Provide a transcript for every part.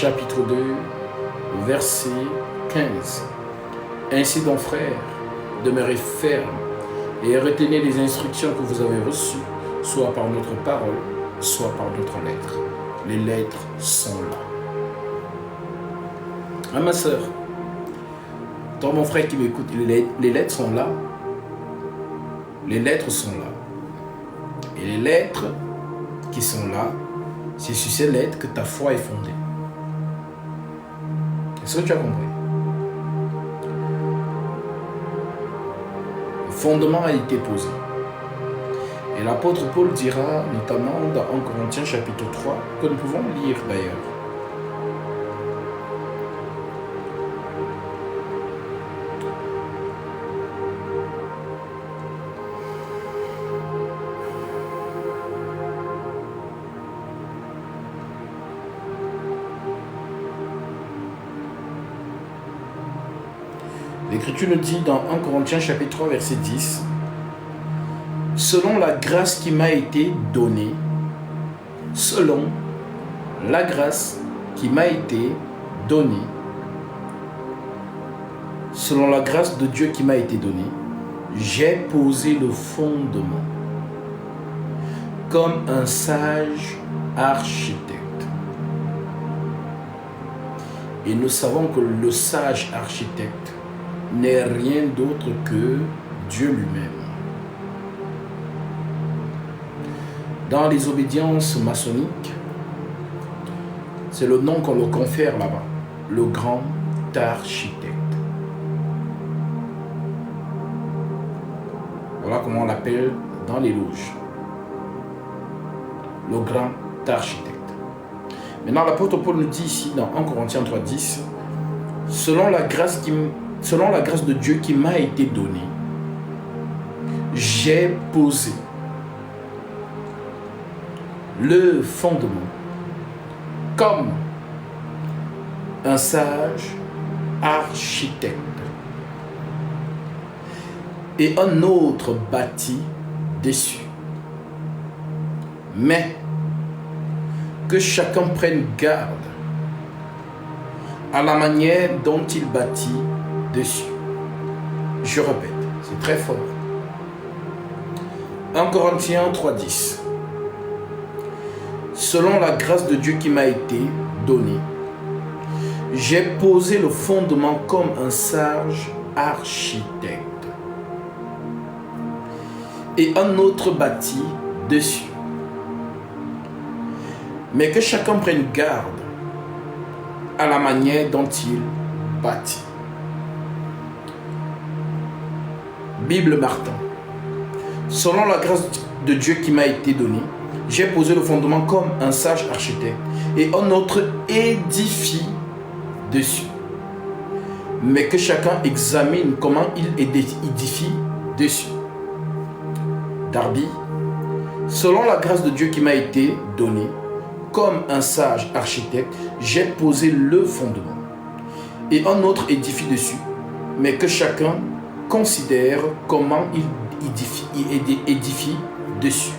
chapitre 2, verset 15. Ainsi donc, frères, demeurez fermes et retenez les instructions que vous avez reçues, soit par notre parole, soit par notre lettre. Les lettres sont là. Ah, ma soeur, toi, mon frère qui m'écoute, les lettres sont là. Les lettres sont là. Et les lettres qui sont là, c'est sur ces lettres que ta foi est fondée. Est-ce que tu as compris? Le fondement a été posé. Et l'apôtre Paul dira, notamment dans 1 Corinthiens chapitre 3, que nous pouvons lire d'ailleurs. L'Écriture nous dit dans 1 Corinthiens chapitre 3 verset 10, « Selon la grâce qui m'a été donnée, selon la grâce qui m'a été donnée, selon la grâce de Dieu qui m'a été donnée, j'ai posé le fondement comme un sage architecte. » Et nous savons que le sage architecte n'est rien d'autre que Dieu lui-même. Dans les obédiences maçonniques, c'est le nom qu'on le confère là-bas, le grand architecte. Voilà comment on l'appelle dans les loges, le grand architecte. Maintenant, l'apôtre Paul nous dit ici dans 1 Corinthiens 3,10, selon la grâce de Dieu qui m'a été donnée, j'ai posé le fondement comme un sage architecte. Et un autre bâtit dessus. Mais que chacun prenne garde à la manière dont il bâtit dessus. Je répète, c'est très fort. 1 Corinthiens 3,10. Selon la grâce de Dieu qui m'a été donnée, j'ai posé le fondement comme un sage architecte. Et un autre bâtit dessus. Mais que chacun prenne garde à la manière dont il bâtit. Bible Martin. Selon la grâce de Dieu qui m'a été donnée, j'ai posé le fondement comme un sage architecte et un autre édifie dessus. Mais que chacun examine comment il édifie dessus. Darby. Selon la grâce de Dieu qui m'a été donnée, comme un sage architecte, j'ai posé le fondement et un autre édifie dessus. Mais que chacun considère comment il édifie dessus.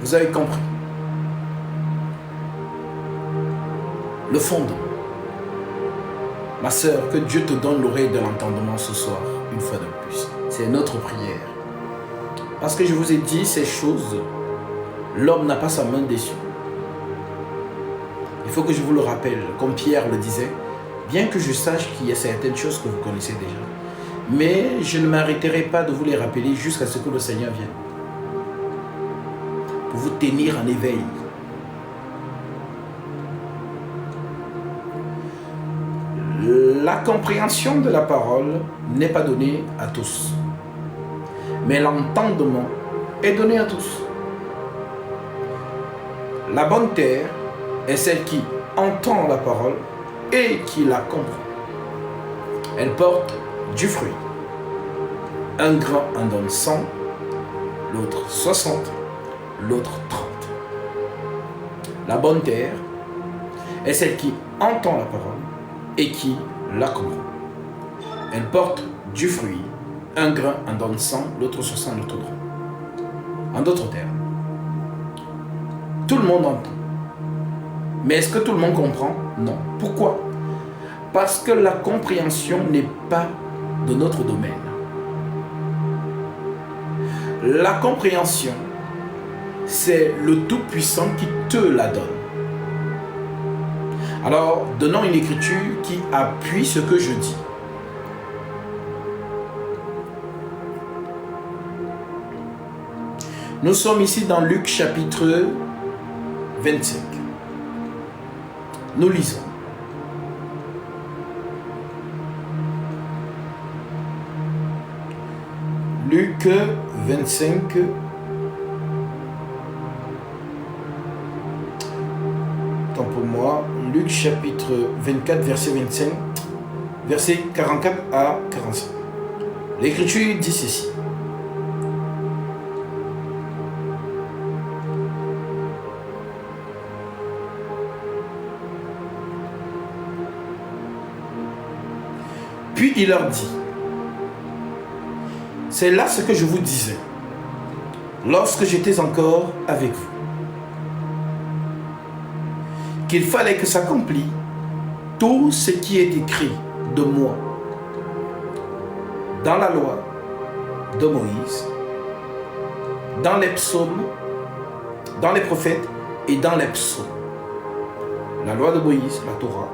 Vous avez compris. Le fondement. Ma sœur, que Dieu te donne l'oreille de l'entendement ce soir, une fois de plus. C'est notre prière. Parce que je vous ai dit ces choses, l'homme n'a pas sa main dessus. Il faut que je vous le rappelle, comme Pierre le disait, bien que je sache qu'il y a certaines choses que vous connaissez déjà, mais je ne m'arrêterai pas de vous les rappeler jusqu'à ce que le Seigneur vienne. Pour vous tenir en éveil. La compréhension de la parole n'est pas donnée à tous. Mais l'entendement est donné à tous. La bonne terre est celle qui entend la parole et qui la comprend. Elle porte du fruit. Un grand en donne 100, l'autre 60, l'autre 30. La bonne terre est celle qui entend la parole et qui la comprend. Elle porte du fruit. Un grain en donne 100, l'autre 60, l'autre 30. En d'autres termes, tout le monde entend. Mais est-ce que tout le monde comprend? Non. Pourquoi? Parce que la compréhension n'est pas de notre domaine. La compréhension, c'est le Tout-Puissant qui te la donne. Alors, donnons une écriture qui appuie ce que je dis. Nous sommes ici dans Luc chapitre 25. Nous lisons. Luc 25. Tant pour moi. Luc chapitre 24, verset 25. Verset 44 à 45. L'Écriture dit ceci. Puis il leur dit, c'est là ce que je vous disais, lorsque j'étais encore avec vous, qu'il fallait que s'accomplisse tout ce qui est écrit de moi dans la loi de Moïse, dans les psaumes, dans les prophètes et dans les psaumes. La loi de Moïse, la Torah,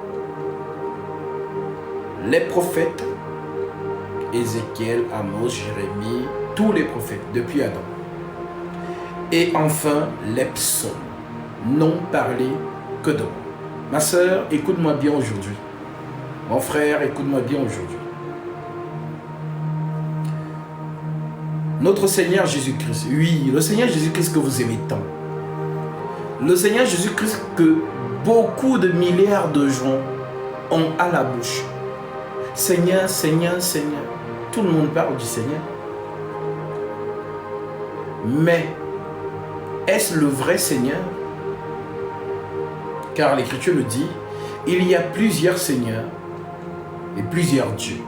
les prophètes, Ézéchiel, Amos, Jérémie, tous les prophètes depuis Adam. Et enfin, les psaumes, n'ont parlé que de moi. Ma sœur, écoute-moi bien aujourd'hui. Mon frère, écoute-moi bien aujourd'hui. Notre Seigneur Jésus-Christ, oui, le Seigneur Jésus-Christ que vous aimez tant. Le Seigneur Jésus-Christ que beaucoup de milliards de gens ont à la bouche. Seigneur, Seigneur, Seigneur. Tout le monde parle du Seigneur. Mais, est-ce le vrai Seigneur? Car l'Écriture le dit, il y a plusieurs seigneurs et plusieurs dieux.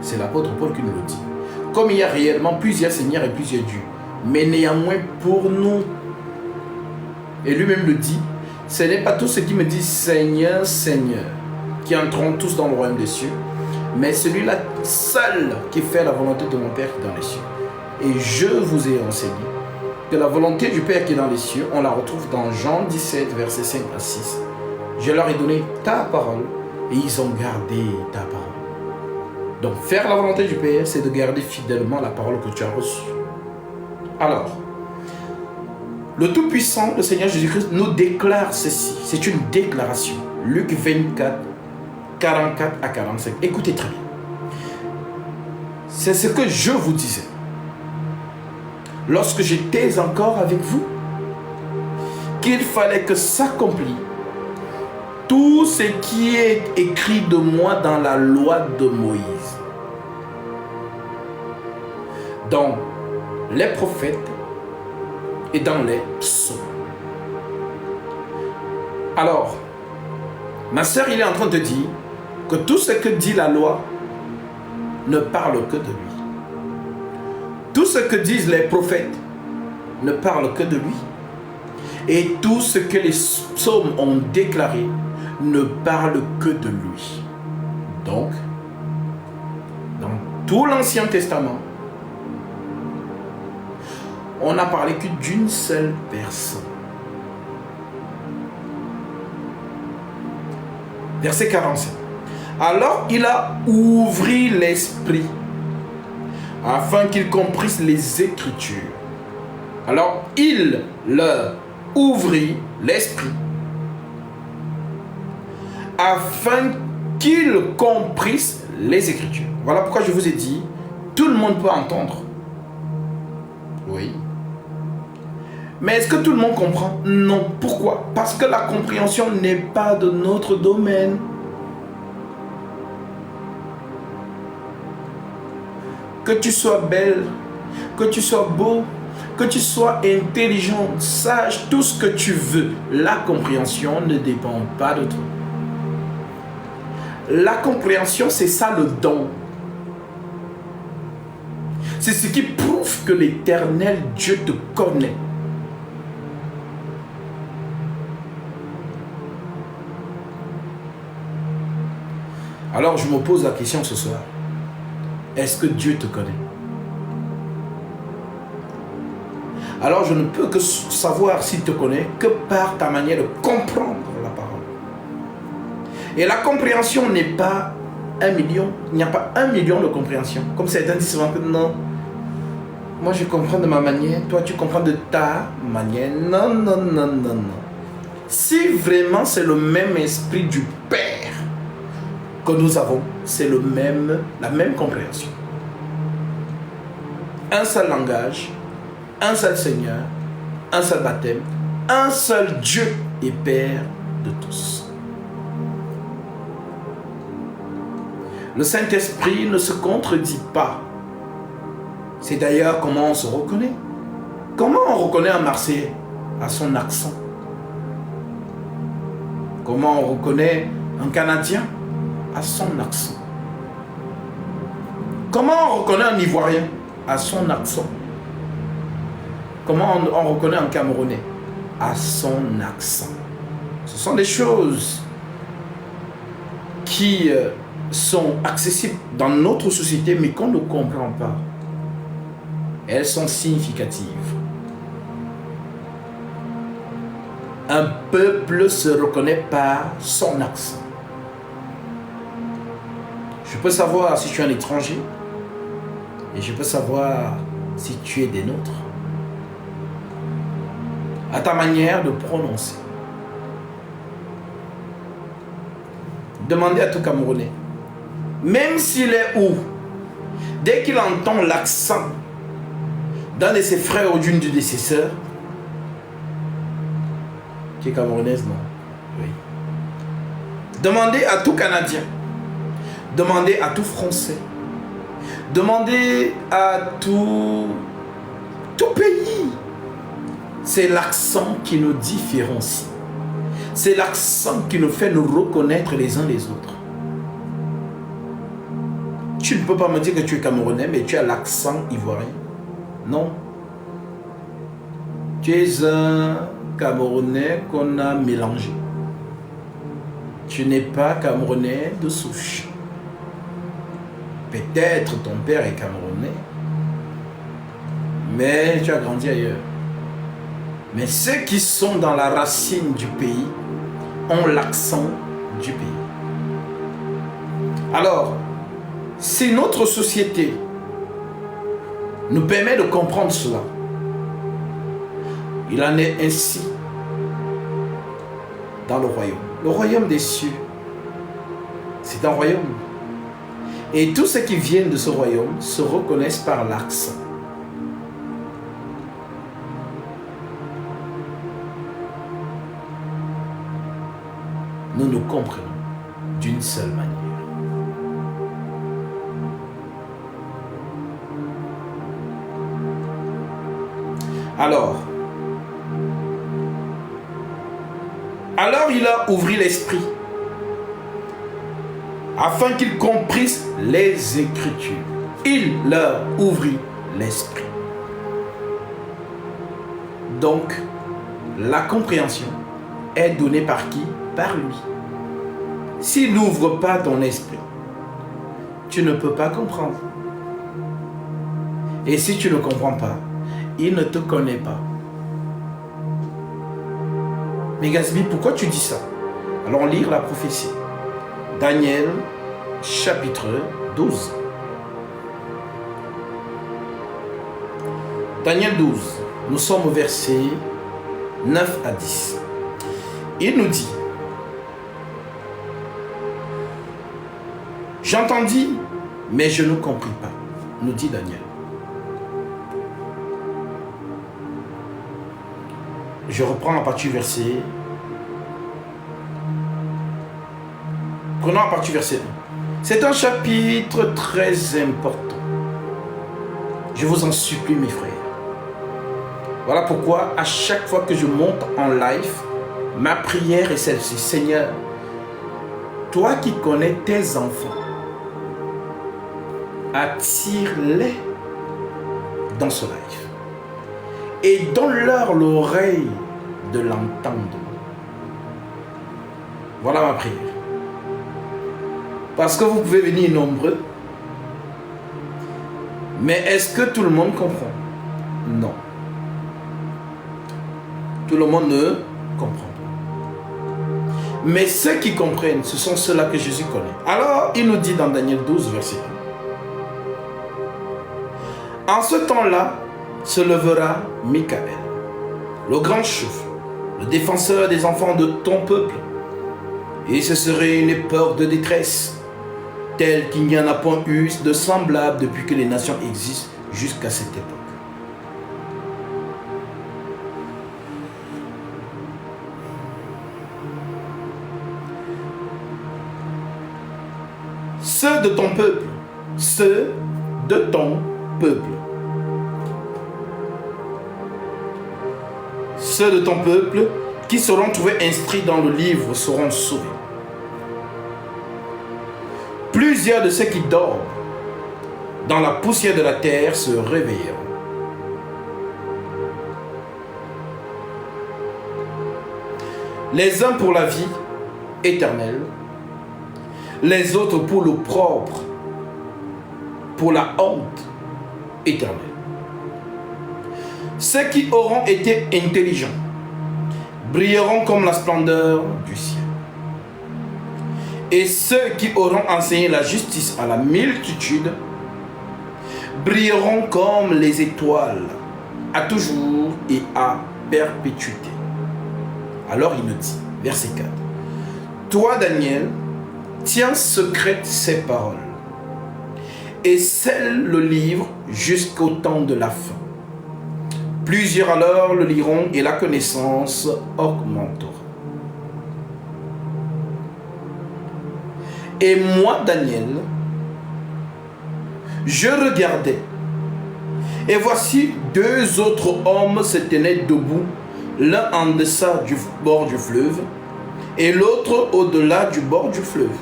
C'est l'apôtre Paul qui nous le dit. Comme il y a réellement plusieurs seigneurs et plusieurs dieux, mais néanmoins pour nous, et lui-même le dit, ce n'est pas tous ceux qui me disent Seigneur, Seigneur, qui entreront tous dans le royaume des cieux, mais celui-là seul qui fait la volonté de mon Père qui est dans les cieux. Et je vous ai enseigné que la volonté du Père qui est dans les cieux, on la retrouve dans Jean 17, versets 5 à 6. Je leur ai donné ta parole et ils ont gardé ta parole. Donc faire la volonté du Père, c'est de garder fidèlement la parole que tu as reçue. Alors, le Tout-Puissant, le Seigneur Jésus-Christ, nous déclare ceci. C'est une déclaration. Luc 24, 44 à 45. Écoutez très bien. C'est ce que je vous disais. Lorsque j'étais encore avec vous, qu'il fallait que s'accomplisse tout ce qui est écrit de moi dans la loi de Moïse, dans les prophètes et dans les psaumes. Alors, ma sœur, il est en train de dire que tout ce que dit la loi ne parle que de lui. Tout ce que disent les prophètes ne parle que de lui. Et tout ce que les psaumes ont déclaré ne parle que de lui. Donc, dans tout l'Ancien Testament, on n'a parlé que d'une seule personne. Verset 47. Alors il a ouvert l'esprit afin qu'ils comprissent les Écritures. Alors il leur ouvrit l'esprit afin qu'ils comprissent les Écritures. Voilà pourquoi je vous ai dit, tout le monde peut entendre. Oui. Mais est-ce que tout le monde comprend? Non. Pourquoi? Parce que la compréhension n'est pas de notre domaine. Que tu sois belle, que tu sois beau, que tu sois intelligent, sage, tout ce que tu veux, la compréhension ne dépend pas de toi. La compréhension, c'est ça le don. C'est ce qui prouve que l'Éternel Dieu te connaît. Alors je me pose la question ce soir. Est-ce que Dieu te connaît? Alors je ne peux que savoir s'il te connaît que par ta manière de comprendre la parole. Et la compréhension n'est pas 1 million. Il n'y a pas 1 million de compréhension. Comme certains disent souvent que non. Moi je comprends de ma manière, toi tu comprends de ta manière. Non, non, non, non, non. Si vraiment c'est le même esprit du Père que nous avons, c'est la même compréhension. Un seul langage, un seul Seigneur, un seul baptême, un seul Dieu et Père de tous. Le Saint-Esprit ne se contredit pas. C'est d'ailleurs comment on se reconnaît. Comment on reconnaît un Marseillais? À son accent. Comment on reconnaît un Canadien? À son accent. Comment on reconnaît un Ivoirien? À son accent. Comment on reconnaît un Camerounais? À son accent. Ce sont des choses qui sont accessibles dans notre société mais qu'on ne comprend pas. Elles sont significatives. Un peuple se reconnaît par son accent. Je peux savoir si tu es un étranger et je peux savoir si tu es des nôtres. À ta manière de prononcer. Demandez à tout Camerounais. Même s'il est où, dès qu'il entend l'accent d'un de ses frères ou d'une de ses sœurs, qui est camerounaise, non? Oui. Demandez à tout Canadien. Demandez à tout Français. Demandez à tout pays. C'est l'accent qui nous différencie. C'est l'accent qui nous fait nous reconnaître les uns les autres. Tu ne peux pas me dire que tu es Camerounais, mais tu as l'accent ivoirien. Non. Tu es un Camerounais qu'on a mélangé. Tu n'es pas Camerounais de souche. Peut-être ton père est Camerounais, mais tu as grandi ailleurs. Mais ceux qui sont dans la racine du pays ont l'accent du pays. Alors, si notre société nous permet de comprendre cela, il en est ainsi dans le royaume. Le royaume des cieux, c'est un royaume. Et tous ceux qui viennent de ce royaume se reconnaissent par l'accent. Nous nous comprenons d'une seule manière. Alors il a ouvert l'esprit afin qu'ils comprissent les Écritures. Il leur ouvrit l'esprit. Donc, la compréhension est donnée par qui? Par lui. S'il n'ouvre pas ton esprit, tu ne peux pas comprendre. Et si tu ne comprends pas, il ne te connaît pas. Mais Gatsby, pourquoi tu dis ça? Allons lire la prophétie. Daniel, chapitre 12. Daniel 12, nous sommes au verset 9 à 10. Il nous dit: j'entendis, mais je ne compris pas, nous dit Daniel. Je reprends à partir du verset. Prenons à partir du verset 1. C'est un chapitre très important. Je vous en supplie, mes frères. Voilà pourquoi, à chaque fois que je monte en live, ma prière est celle-ci: Seigneur, toi qui connais tes enfants, attire-les dans ce live et donne-leur l'oreille de l'entendre. Voilà ma prière. Parce que vous pouvez venir nombreux. Mais est-ce que tout le monde comprend? Non. Tout le monde ne comprend pas. Mais ceux qui comprennent, ce sont ceux-là que Jésus connaît. Alors, il nous dit dans Daniel 12, verset 1. En ce temps-là, se levera Michael, le grand chef, le défenseur des enfants de ton peuple. Et ce serait une époque de détresse, telle qu'il n'y en a point eu de semblable depuis que les nations existent jusqu'à cette époque. Ceux de ton peuple, ceux de ton peuple, ceux de ton peuple qui seront trouvés inscrits dans le livre seront sauvés. Plusieurs de ceux qui dorment dans la poussière de la terre se réveilleront. Les uns pour la vie éternelle, les autres pour l'opprobre, pour la honte éternelle. Ceux qui auront été intelligents brilleront comme la splendeur du ciel. Et ceux qui auront enseigné la justice à la multitude brilleront comme les étoiles, à toujours et à perpétuité. Alors il nous dit, verset 4, toi Daniel, tiens secrète ces paroles et scelle le livre jusqu'au temps de la fin. Plusieurs alors le liront et la connaissance augmentera. Et moi, Daniel, je regardais, et voici deux autres hommes se tenaient debout, l'un en deçà du bord du fleuve, et l'autre au-delà du bord du fleuve.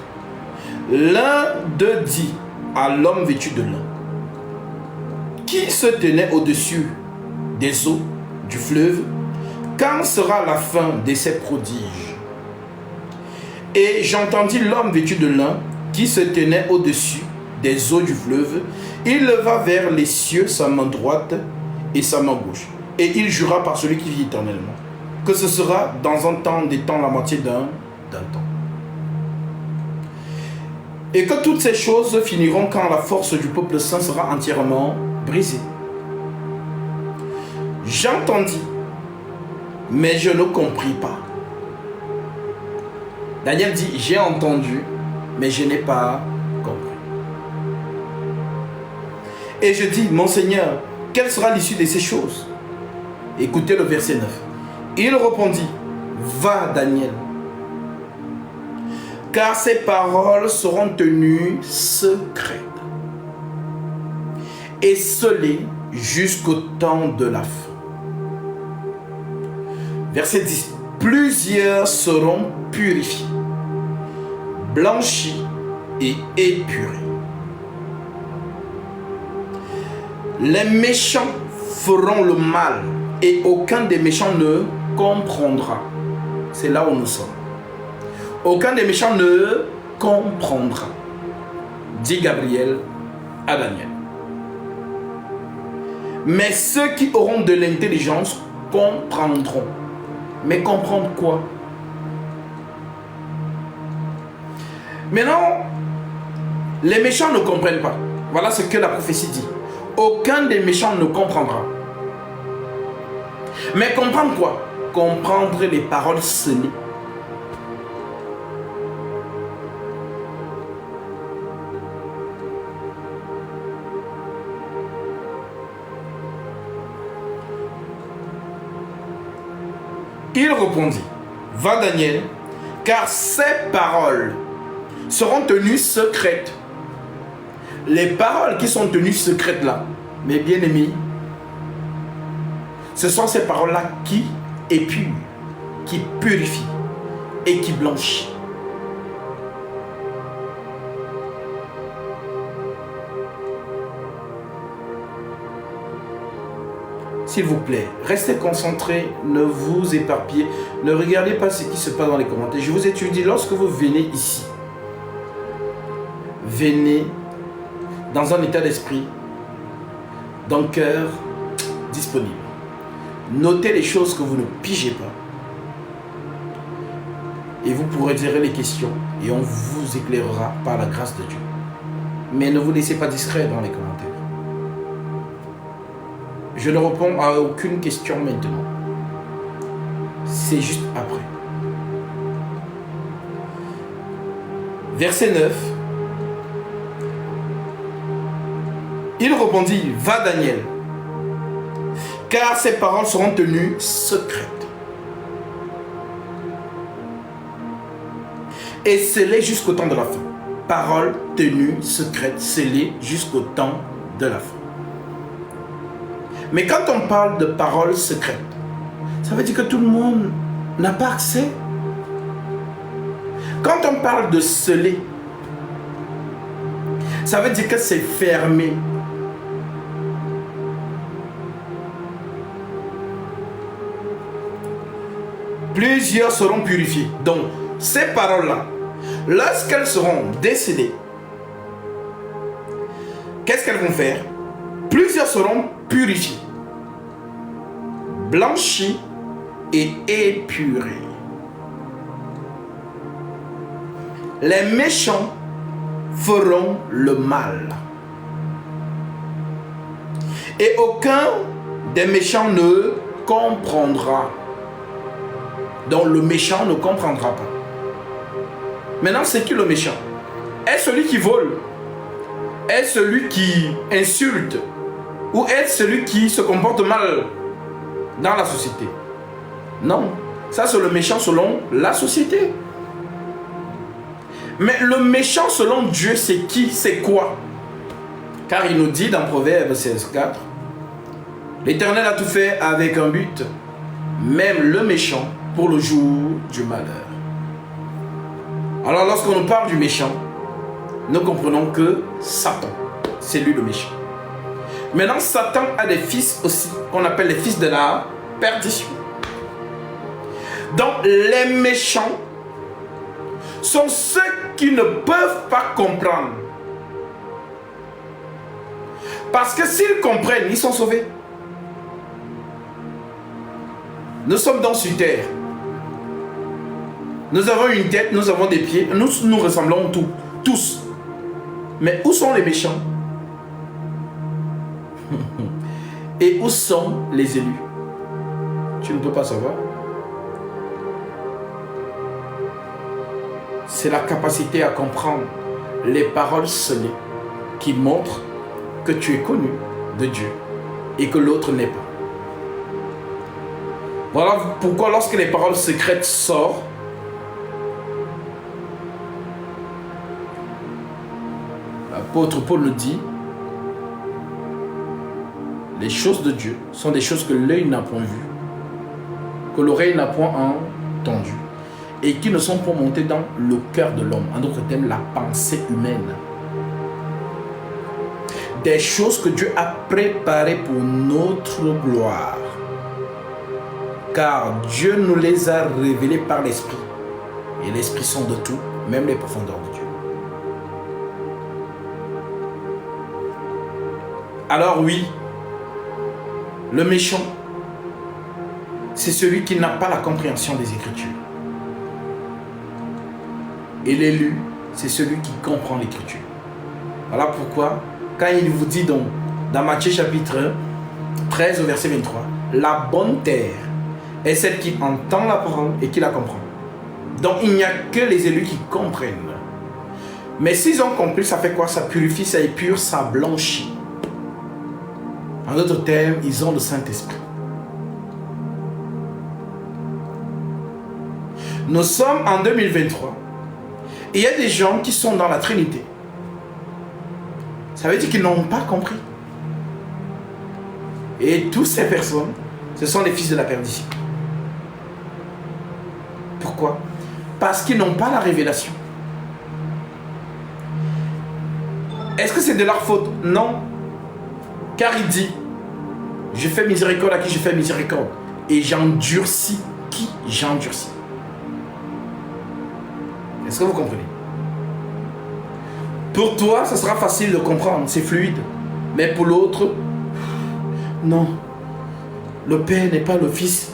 L'un d'eux dit à l'homme vêtu de lin, qui se tenait au-dessus des eaux du fleuve, quand sera la fin de ces prodiges? Et j'entendis l'homme vêtu de lin qui se tenait au-dessus des eaux du fleuve. Il leva vers les cieux sa main droite et sa main gauche. Et il jura par celui qui vit éternellement que ce sera dans un temps des temps la moitié d'un temps. Et que toutes ces choses finiront quand la force du peuple saint sera entièrement brisée. J'entendis, mais je ne compris pas. Daniel dit, j'ai entendu, mais je n'ai pas compris. Et je dis, mon Seigneur, quelle sera l'issue de ces choses? Écoutez le verset 9. Il répondit, va Daniel, car ces paroles seront tenues secrètes et scellées jusqu'au temps de la fin. Verset 10. Plusieurs seront purifiés, blanchis et épurés. Les méchants feront le mal et aucun des méchants ne comprendra. C'est là où nous sommes. Aucun des méchants ne comprendra, dit Gabriel à Daniel. Mais ceux qui auront de l'intelligence comprendront. Mais comprendre quoi? Maintenant, les méchants ne comprennent pas. Voilà ce que la prophétie dit. Aucun des méchants ne comprendra. Mais comprendre quoi? Comprendre les paroles scellées. Il répondit, va Daniel, car ces paroles seront tenues secrètes. Les paroles qui sont tenues secrètes là, mes bien-aimés, ce sont ces paroles-là qui épurent, qui purifient et qui blanchissent. S'il vous plaît, restez concentrés, ne vous éparpillez, ne regardez pas ce qui se passe dans les commentaires. Je vous ai dit, lorsque vous venez ici, venez dans un état d'esprit, d'un cœur disponible. Notez les choses que vous ne pigez pas. Et vous pourrez dire les questions et on vous éclairera par la grâce de Dieu. Mais ne vous laissez pas distrait dans les commentaires. Je ne réponds à aucune question maintenant. C'est juste après. Verset 9. Il répondit, va Daniel, car ces paroles seront tenues secrètes. Et scellées jusqu'au temps de la fin. Paroles tenues secrètes, scellées jusqu'au temps de la fin. Mais quand on parle de paroles secrètes, ça veut dire que tout le monde n'a pas accès. Quand on parle de sceller, ça veut dire que c'est fermé. Plusieurs seront purifiés. Donc, ces paroles-là, lorsqu'elles seront décédées, qu'est-ce qu'elles vont faire? Plusieurs seront purifiés, blanchis et épurés. Les méchants feront le mal. Et aucun des méchants ne comprendra. Donc le méchant ne comprendra pas. Maintenant, c'est qui le méchant? Est-ce celui qui vole? Est-ce celui qui insulte? Ou est-ce celui qui se comporte mal dans la société? Non. Ça, c'est le méchant selon la société. Mais le méchant selon Dieu, c'est qui? C'est quoi? Car il nous dit dans Proverbe 16:4, l'Éternel a tout fait avec un but, même le méchant pour le jour du malheur. Alors lorsqu'on nous parle du méchant, nous comprenons que Satan, c'est lui le méchant. Maintenant, Satan a des fils aussi, qu'on appelle les fils de la perdition. Donc les méchants sont ceux qui ne peuvent pas comprendre. Parce que s'ils comprennent, ils sont sauvés. Nous sommes dans sur terre. Nous avons une tête, nous avons des pieds, nous ressemblons tous. Mais où sont les méchants? Et où sont les élus? Tu ne peux pas savoir. C'est la capacité à comprendre les paroles scellées qui montrent que tu es connu de Dieu et que l'autre n'est pas. Voilà pourquoi lorsque les paroles secrètes sortent, l'apôtre Paul nous dit, les choses de Dieu sont des choses que l'œil n'a point vues, que l'oreille n'a point entendues, et qui ne sont pas montées dans le cœur de l'homme. En d'autres termes, la pensée humaine. Des choses que Dieu a préparées pour notre gloire. Car Dieu nous les a révélées par l'Esprit. Et l'Esprit sont de tout, même les profondeurs de Dieu. Alors oui, le méchant, c'est celui qui n'a pas la compréhension des Écritures. Et l'élu, c'est celui qui comprend l'Écriture. Voilà pourquoi, quand il vous dit donc, dans Matthieu chapitre 13 au verset 23, la bonne terre est celle qui entend la parole et qui la comprend. Donc il n'y a que les élus qui comprennent. Mais s'ils ont compris, ça fait quoi? Ça purifie, ça épure, ça blanchit. En d'autres termes, ils ont le Saint-Esprit. Nous sommes en 2023. Et il y a des gens qui sont dans la Trinité. Ça veut dire qu'ils n'ont pas compris. Et toutes ces personnes, ce sont les fils de la perdition. Pourquoi? Parce qu'ils n'ont pas la révélation. Est-ce que c'est de leur faute? Non. Car il dit, je fais miséricorde à qui je fais miséricorde. Et j'endurcis qui j'endurcis. Est-ce que vous comprenez? Pour toi, ça sera facile de comprendre, c'est fluide. Mais pour l'autre, non. Le Père n'est pas le Fils.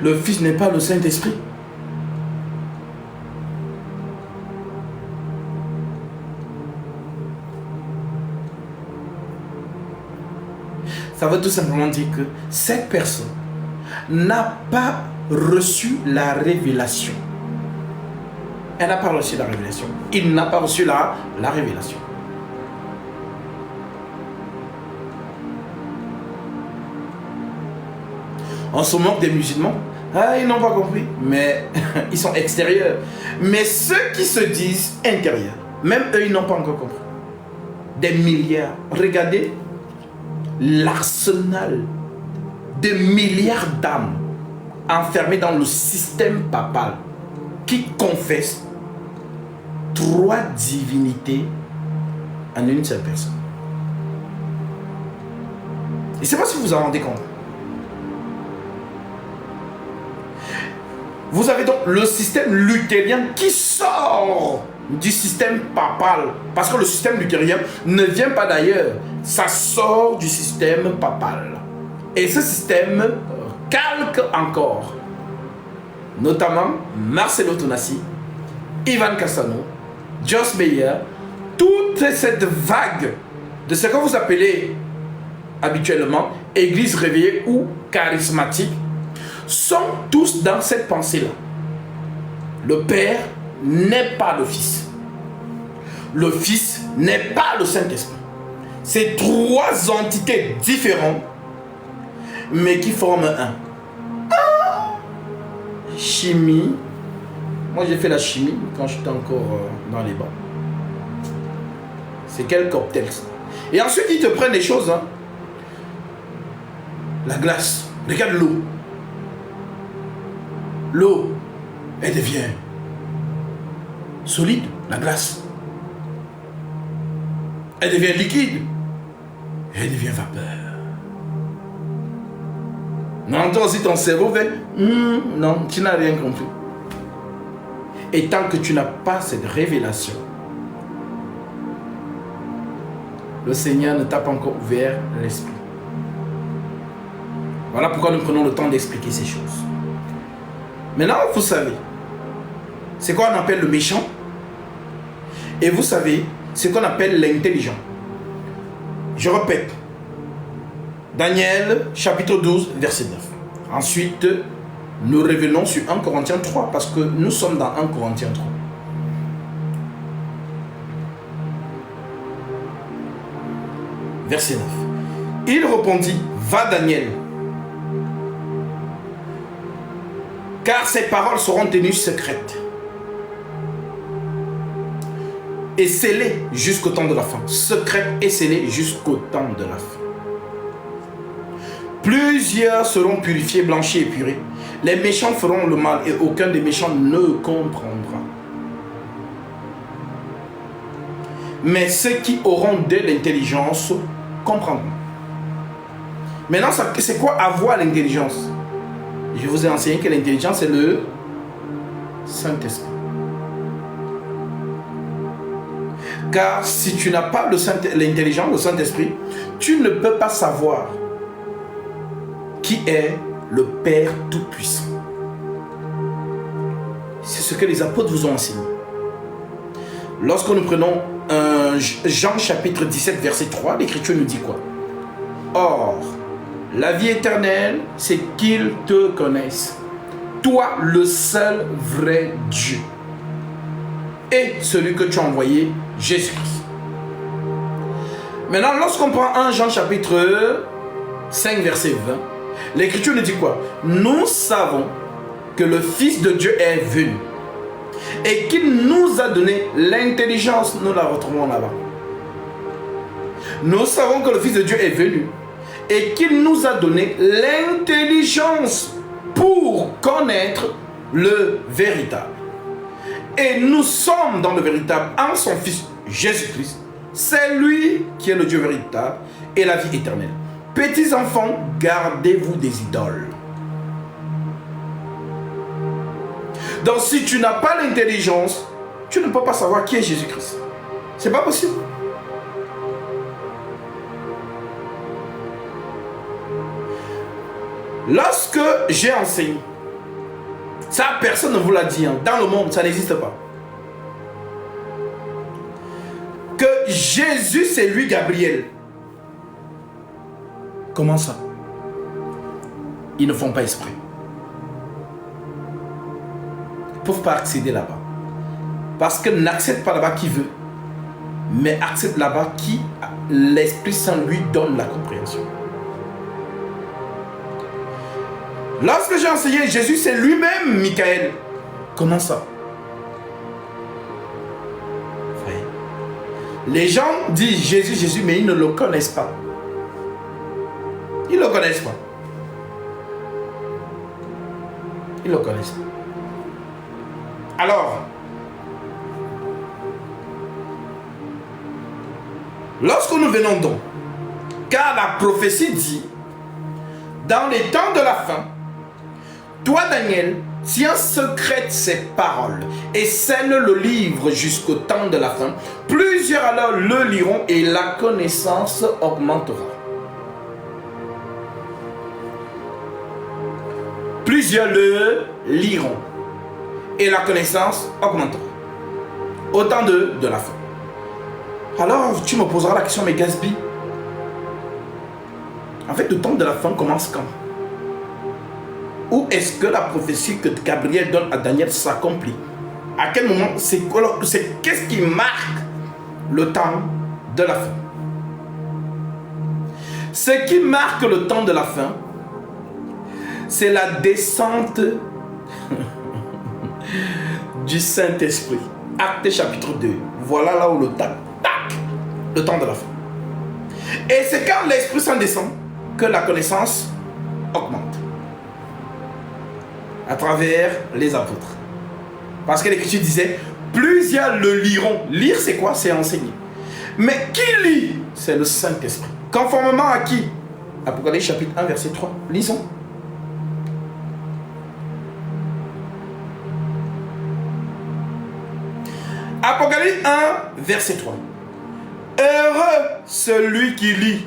Le Fils n'est pas le Saint-Esprit. Ça veut tout simplement dire que cette personne n'a pas reçu la révélation. Elle n'a pas reçu la révélation. Il n'a pas reçu la révélation. On se moque des musulmans. Ah, ils n'ont pas compris. Mais ils sont extérieurs. Mais ceux qui se disent intérieurs, même eux, ils n'ont pas encore compris. Des milliards. Regardez l'arsenal de milliards d'âmes enfermées dans le système papal qui confessent 3 divinités en une seule personne. Je ne sais pas si vous vous en rendez compte. Vous avez donc le système luthérien qui sort du système papal. Parce que le système luthérien ne vient pas d'ailleurs. Ça sort du système papal. Et ce système calque encore. Notamment Marcello Tonassi, Ivan Cassano, Joss Meyer, toute cette vague de ce que vous appelez habituellement église réveillée ou charismatique sont tous dans cette pensée-là. Le Père n'est pas le Fils. Le Fils n'est pas le Saint-Esprit. C'est 3 entités différentes, mais qui forment un. Chimie. Moi, j'ai fait la chimie quand j'étais encore dans les bancs. C'est quel cocktail ça? Et ensuite, ils te prennent des choses. Hein. La glace. Regarde l'eau. L'eau, elle devient solide, la glace. Elle devient liquide. Elle devient vapeur. Non, toi aussi ton cerveau fait non, tu n'as rien compris. Et tant que tu n'as pas cette révélation, le Seigneur ne t'a pas encore ouvert l'esprit. Voilà pourquoi nous prenons le temps d'expliquer ces choses. Maintenant, vous savez, c'est quoi on appelle le méchant. Et vous savez, c'est qu'on appelle l'intelligent. Je répète. Daniel, chapitre 12, verset 9. Ensuite, nous revenons sur 1 Corinthiens 3, parce que nous sommes dans 1 Corinthiens 3. Verset 9. Il répondit, va Daniel, car ces paroles seront tenues secrètes et scellées jusqu'au temps de la fin. Secrètes et scellées jusqu'au temps de la fin. Plusieurs seront purifiés, blanchis et purés. Les méchants feront le mal et aucun des méchants ne comprendra. Mais ceux qui auront de l'intelligence comprendront. Maintenant, c'est quoi avoir l'intelligence? Je vous ai enseigné que l'intelligence est le Saint-Esprit. Car si tu n'as pas l'intelligence, le Saint-Esprit, tu ne peux pas savoir qui est le Père Tout-Puissant. C'est ce que les apôtres vous ont enseigné. Lorsque nous prenons Jean chapitre 17 verset 3, l'Écriture nous dit quoi? Or, la vie éternelle, c'est qu'ils te connaissent, toi le seul vrai Dieu, et celui que tu as envoyé, Jésus-Christ. Maintenant, lorsqu'on prend 1 Jean chapitre 5 verset 20, l'Écriture nous dit quoi? Nous savons que le Fils de Dieu est venu et qu'il nous a donné l'intelligence. Nous la retrouvons là-bas. Nous savons que le Fils de Dieu est venu et qu'il nous a donné l'intelligence pour connaître le véritable. Et nous sommes dans le véritable en son Fils Jésus-Christ. C'est lui qui est le Dieu véritable et la vie éternelle. Petits enfants, gardez-vous des idoles. Donc si tu n'as pas l'intelligence, tu ne peux pas savoir qui est Jésus-Christ. C'est pas possible. Lorsque j'ai enseigné, ça personne ne vous l'a dit, hein. Dans le monde, ça n'existe pas. Que Jésus, c'est lui Gabriel. Comment ça? Ils ne font pas exprès. Ils ne peuvent pas accéder là-bas. Parce que n'accède pas là-bas qui veut, mais accède là-bas qui l'Esprit Saint lui donne la compréhension. Lorsque j'ai enseigné, Jésus c'est lui-même Michael. Comment ça? Oui. Les gens disent Jésus, Jésus, mais ils ne le connaissent pas. Ils ne le connaissent pas. Ils le connaissent pas. Alors, lorsque nous venons donc, car la prophétie dit, dans les temps de la fin, toi Daniel, tiens secrète ces paroles et scelle le livre jusqu'au temps de la fin. Plusieurs alors le liront et la connaissance augmentera. Plusieurs le liront et la connaissance augmentera. Au temps de la fin. Alors tu me poseras la question, mais Gatsby, en fait le temps de la fin commence quand? Où est-ce que la prophétie que Gabriel donne à Daniel s'accomplit? À quel moment? Qu'est-ce qui marque le temps de la fin? Ce qui marque le temps de la fin, c'est la descente du Saint-Esprit. Acte chapitre 2. Voilà là où le temps de la fin. Et c'est quand l'Esprit Saint descend que la connaissance augmente. À travers les apôtres. Parce que l'Écriture disait, plusieurs le liront. Lire, c'est quoi? C'est enseigner. Mais qui lit? C'est le Saint-Esprit. Conformément à qui? Apocalypse chapitre 1, verset 3. Lisons. Apocalypse 1, verset 3. Heureux celui qui lit.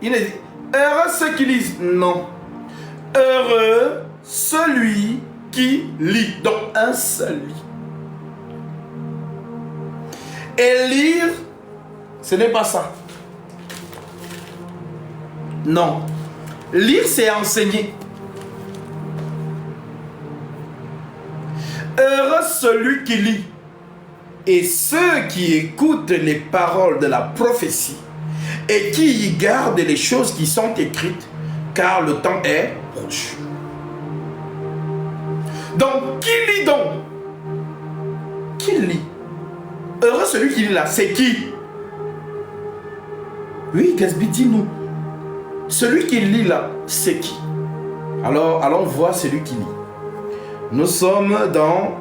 Il est dit, heureux ceux qui lisent. Non. Heureux celui qui lit. Donc un seul lit. Et lire, ce n'est pas ça. Non. Lire, c'est enseigner. Heureux celui qui lit. Et ceux qui écoutent les paroles de la prophétie et qui y gardent les choses qui sont écrites, car le temps est proche. Donc, qui lit donc? Qui lit? Heureux celui qui lit là, c'est qui? Oui, Gatsby, dis-nous. Celui qui lit là, c'est qui? Alors, allons voir celui qui lit. Nous sommes dans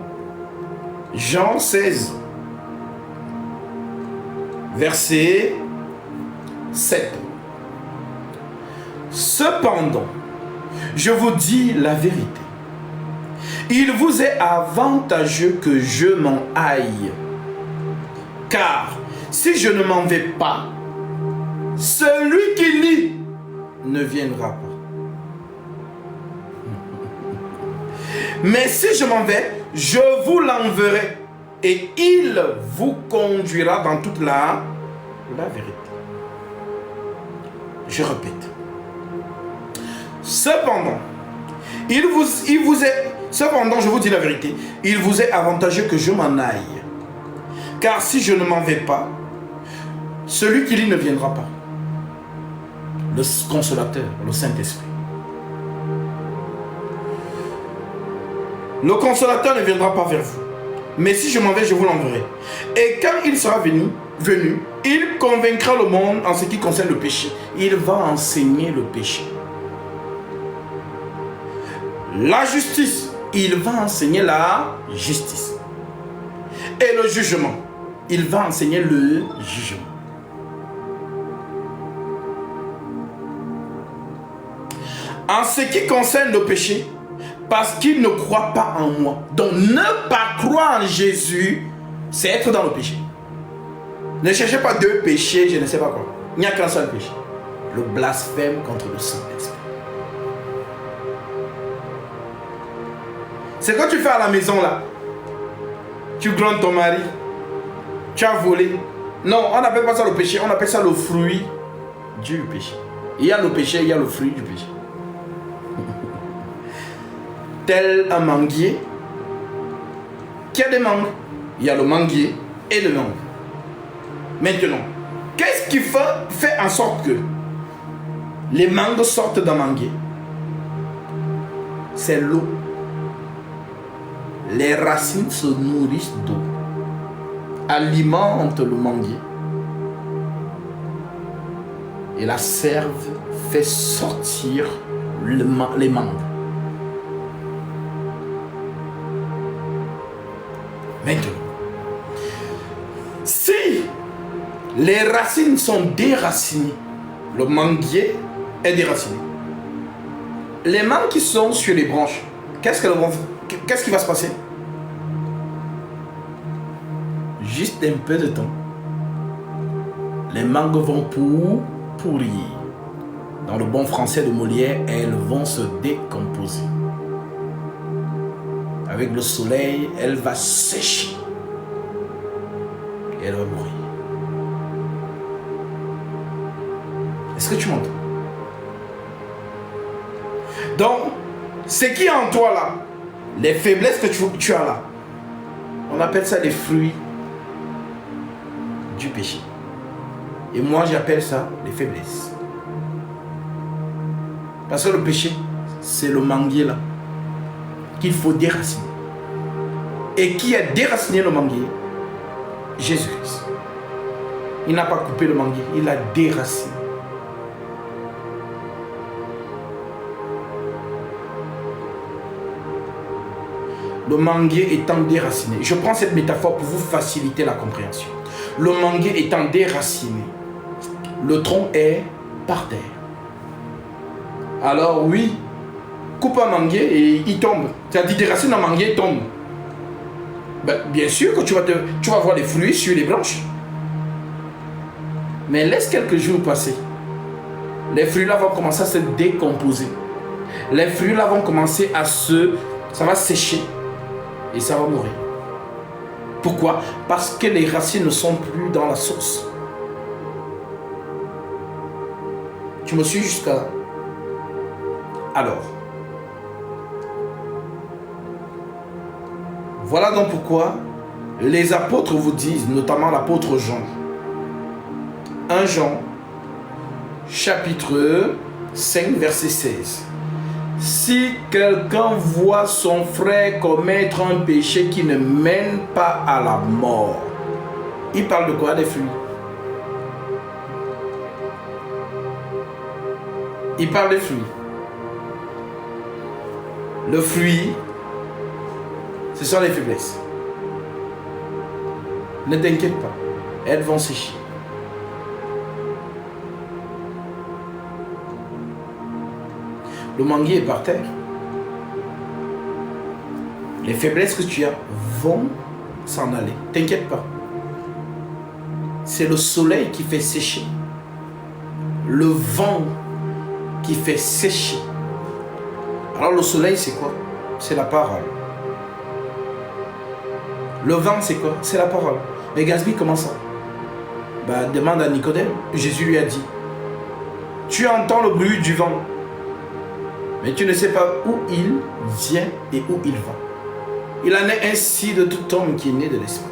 Jean 16, verset 7. Cependant, je vous dis la vérité. Il vous est avantageux que je m'en aille. Car si je ne m'en vais pas, celui qui lit ne viendra pas. Mais si je m'en vais, je vous l'enverrai et il vous conduira dans toute la vérité. Je répète. Cependant, cependant, je vous dis la vérité, il vous est avantageux que je m'en aille. Car si je ne m'en vais pas, celui qui lit ne viendra pas. Le consolateur, le Saint-Esprit. Le consolateur ne viendra pas vers vous. Mais si je m'en vais, je vous l'enverrai. Et quand il sera venu, il convaincra le monde en ce qui concerne le péché. Il va enseigner le péché. La justice, il va enseigner la justice. Et le jugement, il va enseigner le jugement. En ce qui concerne le péché, parce qu'il ne croit pas en moi. Donc ne pas croire en Jésus c'est être dans le péché. Ne cherchez pas deux péchés, je ne sais pas quoi. Il n'y a qu'un seul péché. Le blasphème contre le Saint-Esprit. C'est quand tu fais à la maison là. Tu glandes ton mari. Tu as volé. Non, on n'appelle pas ça le péché, on appelle ça le fruit du péché. Il y a le péché, il y a le fruit du péché. Tel un manguier qui a des mangues. Il y a le manguier et le mangue. Maintenant, qu'est-ce qui fait en sorte que les mangues sortent d'un manguier? C'est l'eau. Les racines se nourrissent d'eau, alimentent le manguier et la sève fait sortir les mangues. Maintenant, si les racines sont déracinées, le manguier est déraciné. Les mangues qui sont sur les branches, qu'est-ce qui va se passer? Juste un peu de temps, les mangues vont pourrir. Dans le bon français de Molière, elles vont se décomposer. Avec le soleil, elle va sécher. Et elle va mourir. Est-ce que tu m'entends? Donc, ce qui est en toi là, les faiblesses que tu as là, on appelle ça les fruits du péché. Et moi j'appelle ça les faiblesses. Parce que le péché, c'est le manguier là qu'il faut déraciner. Et qui a déraciné le manguier? Jésus-Christ. Il n'a pas coupé le manguier, il l'a déraciné. Le manguier étant déraciné. Je prends cette métaphore pour vous faciliter la compréhension. Le manguier étant déraciné, le tronc est par terre. Alors oui, coupe un manguier et il tombe. C'est-à-dire déracine un manguier, il tombe. Ben, bien sûr que tu vas voir les fruits sur les branches. Mais laisse quelques jours passer. Les fruits là vont commencer à se décomposer. Les fruits là vont commencer à ça va sécher. Et ça va mourir. Pourquoi? Parce que les racines ne sont plus dans la source. Tu me suis jusqu'à là? Alors, voilà donc pourquoi les apôtres vous disent, notamment l'apôtre Jean, 1 Jean, chapitre 5, verset 16. Si quelqu'un voit son frère commettre un péché qui ne mène pas à la mort, il parle de quoi? Des fruits. Il parle des fruits. Le fruit, ce sont les faiblesses. Ne t'inquiète pas, elles vont sécher. Le manguier est par terre. Les faiblesses que tu as vont s'en aller. T'inquiète pas. C'est le soleil qui fait sécher. Le vent qui fait sécher. Alors le soleil c'est quoi? C'est la parole. Le vent c'est quoi? C'est la parole. Mais Gatsby, comment ça? Demande à Nicodème. Jésus lui a dit, tu entends le bruit du vent, mais tu ne sais pas où il vient et où il va. Il en est ainsi de tout homme qui est né de l'esprit.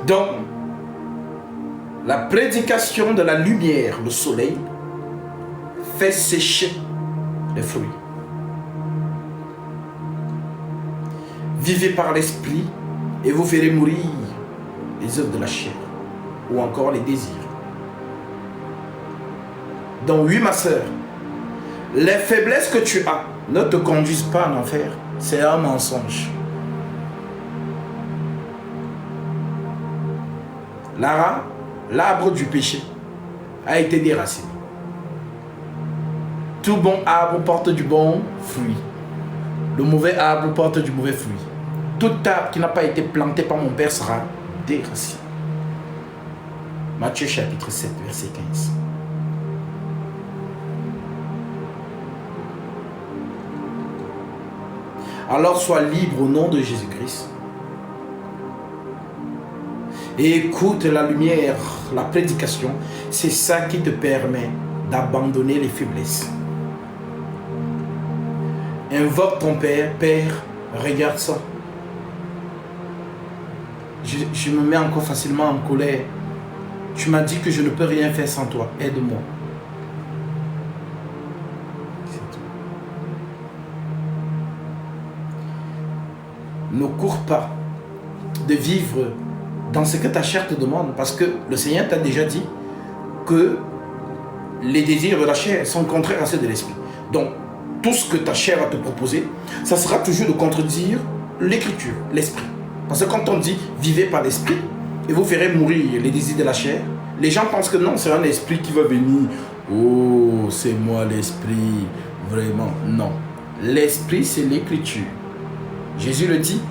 Donc, la prédication de la lumière, le soleil, fait sécher les fruits. Vivez par l'esprit et vous ferez mourir les œuvres de la chair ou encore les désirs. Donc oui, ma soeur, les faiblesses que tu as ne te conduisent pas en enfer. C'est un mensonge. L'arbre du péché a été déraciné. Tout bon arbre porte du bon fruit. Le mauvais arbre porte du mauvais fruit. Tout arbre qui n'a pas été planté par mon Père sera déraciné. Matthieu chapitre 7, verset 15. Alors sois libre au nom de Jésus-Christ. Et écoute la lumière, la prédication. C'est ça qui te permet d'abandonner les faiblesses. Invoque ton Père. Père, regarde ça. Je me mets encore facilement en colère. Tu m'as dit que je ne peux rien faire sans toi. Aide-moi. C'est tout. Ne cours pas de vivre dans ce que ta chair te demande, parce que le Seigneur t'a déjà dit que les désirs de la chair sont contraires à ceux de l'esprit. Donc, tout ce que ta chair va te proposer, ça sera toujours de contredire l'écriture, l'esprit. Parce que quand on dit vivez par l'esprit et vous ferez mourir les désirs de la chair, les gens pensent que non, c'est un esprit qui va venir. Oh, c'est moi l'esprit. Vraiment, non. L'esprit, c'est l'écriture. Jésus le dit,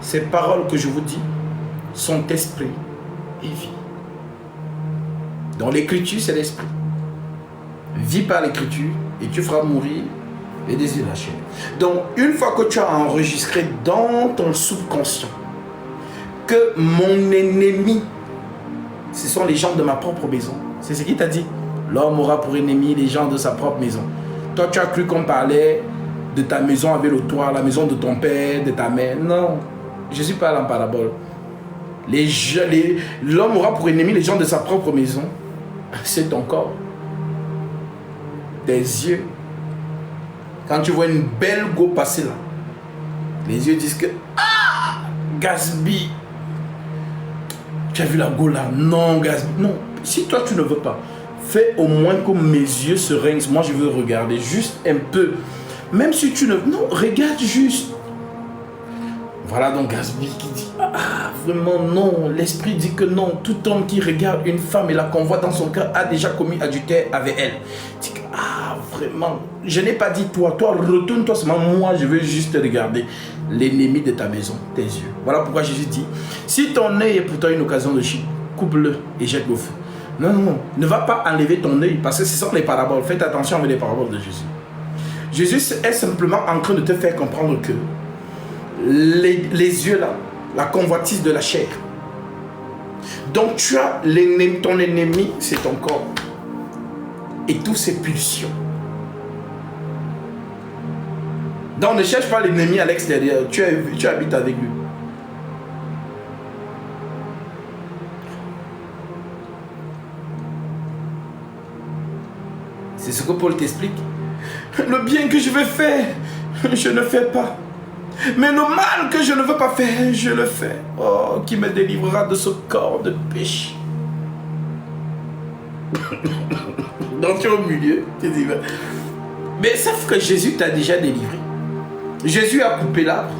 ces paroles que je vous dis sont esprit et vie. Donc l'écriture, c'est l'esprit. Vis par l'écriture et tu feras mourir les désirs de la chair. Donc, une fois que tu as enregistré dans ton subconscient que mon ennemi, ce sont les gens de ma propre maison. C'est ce qu'il t'a dit. L'homme aura pour ennemi les gens de sa propre maison. Toi, tu as cru qu'on parlait de ta maison avec le toit, la maison de ton père, de ta mère. Non, Jésus parle en parabole. L'homme aura pour ennemi les gens de sa propre maison. C'est ton corps. Tes yeux. Quand tu vois une belle go passer là, les yeux disent que ah, Gatsby, tu as vu la go là? Non, Gatsby. Non, si toi tu ne veux pas, fais au moins que mes yeux se rincent. Moi je veux regarder juste un peu. Même si tu ne... Non, regarde juste. Voilà donc Gatsby qui dit ah, vraiment non. L'esprit dit que non. Tout homme qui regarde une femme et la convoite dans son cœur a déjà commis adultère avec elle. Dit que ah, vraiment. Je n'ai pas dit toi. Toi, retourne-toi seulement. Moi, je veux juste regarder l'ennemi de ta maison, tes yeux. Voilà pourquoi Jésus dit si ton œil est pour toi une occasion de chute, coupe-le et jette-le au feu. Non, non, non. Ne va pas enlever ton œil parce que ce sont les paraboles. Faites attention avec les paraboles de Jésus. Jésus est simplement en train de te faire comprendre que les yeux là, la convoitise de la chair. Donc tu as l'ennemi, ton ennemi, c'est ton corps. Et toutes ses pulsions. Donc ne cherche pas l'ennemi à l'extérieur. Tu habites avec lui. C'est ce que Paul t'explique. Le bien que je veux faire, je ne fais pas. Mais le mal que je ne veux pas faire, je le fais. Oh, qui me délivrera de ce corps de péché. Donc tu es au milieu. Tu dis, mais sauf que Jésus t'a déjà délivré. Jésus a coupé l'arbre.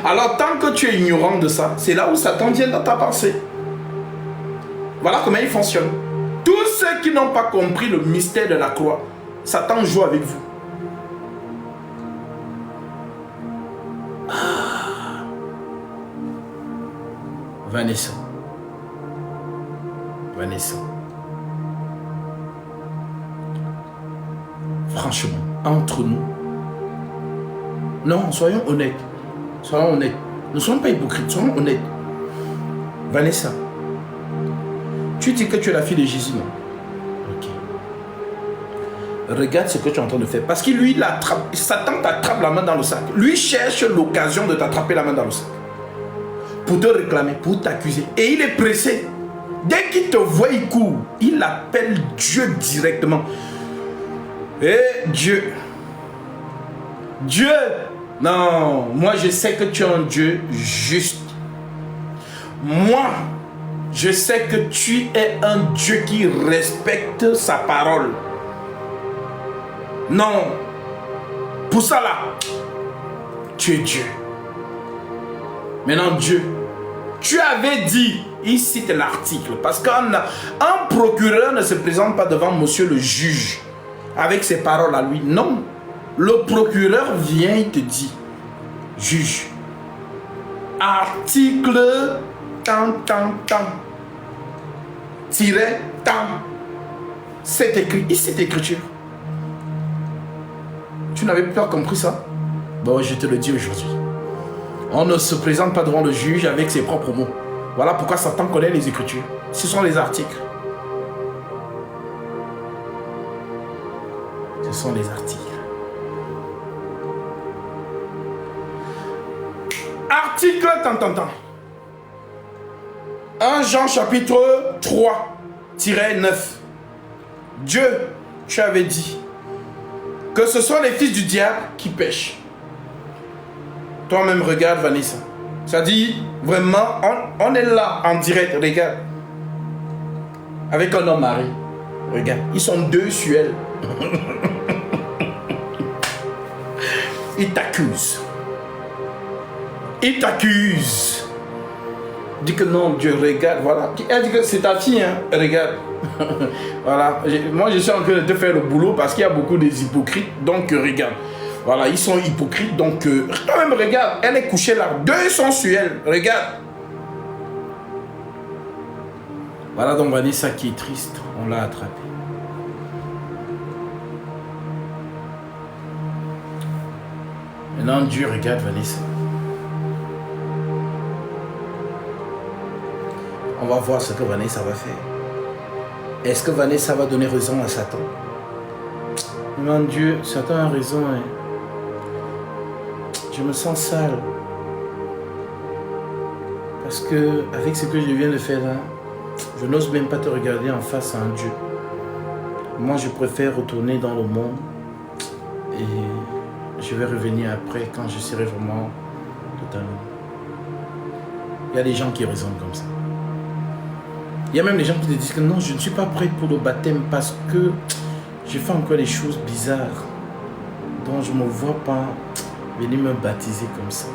Alors tant que tu es ignorant de ça, c'est là où Satan vient dans ta pensée. Voilà comment il fonctionne. Tous ceux qui n'ont pas compris le mystère de la croix, Satan joue avec vous. Vanessa. Franchement, entre nous, non, soyons honnêtes. Ne soyons pas hypocrites, soyons honnêtes. Vanessa, tu dis que tu es la fille de Jésus, non? Ok. Regarde ce que tu es en train de faire. Parce que lui, Satan t'attrape la main dans le sac. Lui cherche l'occasion de t'attraper la main dans le sac. Pour te réclamer, pour t'accuser. Et il est pressé. Dès qu'il te voit, il court. Il appelle Dieu directement. Dieu. Non, moi je sais que tu es un Dieu juste. Moi, je sais que tu es un Dieu qui respecte sa parole. Non. Pour ça là, tu es Dieu. Maintenant Dieu, tu avais dit, il cite l'article, parce qu'un procureur ne se présente pas devant monsieur le juge avec ses paroles à lui. Non. Le procureur vient et te dit, juge, article tant, tiret tant. C'est écrit, ici cette écriture. Tu n'avais pas compris ça? Bon, je te le dis aujourd'hui. On ne se présente pas devant le juge avec ses propres mots. Voilà pourquoi Satan connaît les écritures. Ce sont les articles. Ce sont les articles. Article tant. 1 Jean chapitre 3-9. Dieu, tu avais dit que ce sont les fils du diable qui pêchent. Toi-même, regarde Vanessa. Ça dit, vraiment, on est là en direct, regarde. Avec un homme marié. Regarde, ils sont deux sur elle. Ils t'accusent. Il t'accuse. Dit que non, Dieu, regarde, voilà. Elle dit que c'est ta fille, hein, regarde. Voilà. Moi, je suis en train de te faire le boulot parce qu'il y a beaucoup des hypocrites. Donc, regarde. Voilà, ils sont hypocrites. Donc, quand même, regarde. Elle est couchée là. Deux sont sur elle. Regarde. Voilà donc Vanessa qui est triste. On l'a attrapée. Maintenant, Dieu regarde Vanessa. On va voir ce que Vanessa va faire. Est-ce que Vanessa va donner raison à Satan? Mon Dieu, Satan a raison. Hein. Je me sens sale. Parce que avec ce que je viens de faire là, je n'ose même pas te regarder en face à un Dieu. Moi, je préfère retourner dans le monde. Et je vais revenir après quand je serai vraiment totalement. Il y a des gens qui raisonnent comme ça. Il y a même des gens qui te disent que non, je ne suis pas prêt pour le baptême parce que je fais encore des choses bizarres. Donc je ne me vois pas venir me baptiser comme ça.